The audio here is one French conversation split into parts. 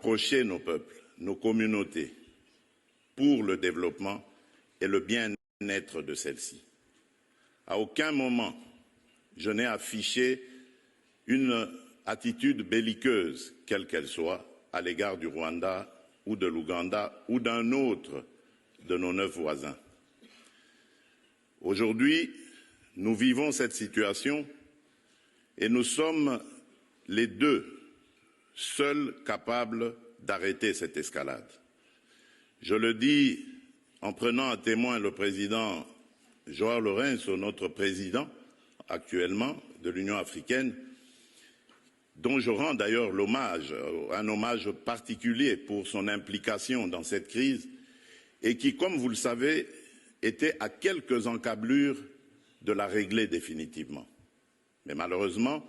rapprocher nos peuples, nos communautés, pour le développement et le bien-être de celles-ci. À aucun moment, je n'ai affiché une attitude belliqueuse, quelle qu'elle soit, à l'égard du Rwanda ou de l'Ouganda ou d'un autre de nos 9 voisins. Aujourd'hui, nous vivons cette situation et nous sommes les deux seuls capables d'arrêter cette escalade. Je le dis en prenant à témoin le président João Lourenço, notre président actuellement de l'Union africaine, dont je rends d'ailleurs un hommage particulier pour son implication dans cette crise et qui, comme vous le savez, était à quelques encablures de la régler définitivement. Mais malheureusement,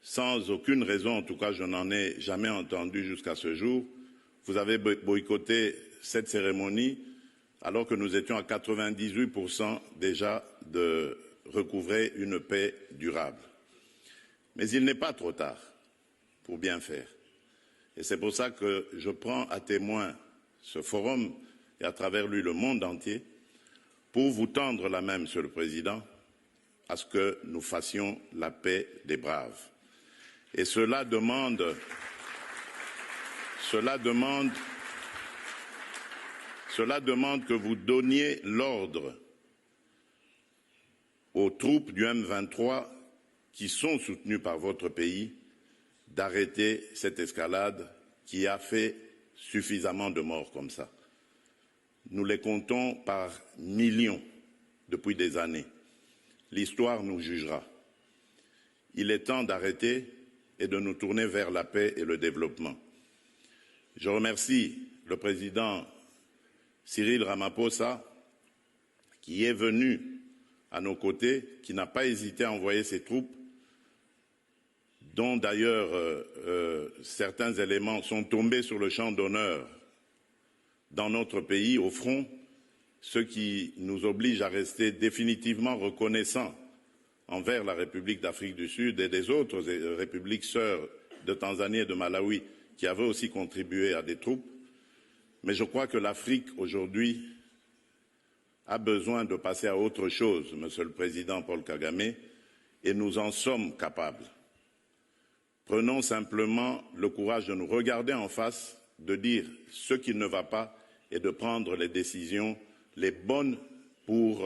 sans aucune raison, en tout cas je n'en ai jamais entendu jusqu'à ce jour, vous avez boycotté cette cérémonie alors que nous étions à 98% déjà de recouvrer une paix durable. Mais il n'est pas trop tard pour bien faire. Et c'est pour ça que je prends à témoin ce forum et à travers lui le monde entier pour vous tendre la main, Monsieur le Président, à ce que nous fassions la paix des braves. Et cela demande que vous donniez l'ordre aux troupes du M23 qui sont soutenues par votre pays d'arrêter cette escalade qui a fait suffisamment de morts comme ça. Nous les comptons par millions depuis des années. L'histoire nous jugera. Il est temps d'arrêter et de nous tourner vers la paix et le développement. Je remercie le président Cyril Ramaphosa qui est venu à nos côtés, qui n'a pas hésité à envoyer ses troupes, dont d'ailleurs certains éléments sont tombés sur le champ d'honneur dans notre pays, au front, ce qui nous oblige à rester définitivement reconnaissants envers la République d'Afrique du Sud et des autres républiques sœurs de Tanzanie et de Malawi qui avaient aussi contribué à des troupes. Mais je crois que l'Afrique aujourd'hui a besoin de passer à autre chose, Monsieur le Président Paul Kagame, et nous en sommes capables. Prenons simplement le courage de nous regarder en face, de dire ce qui ne va pas et de prendre les décisions les bonnes pour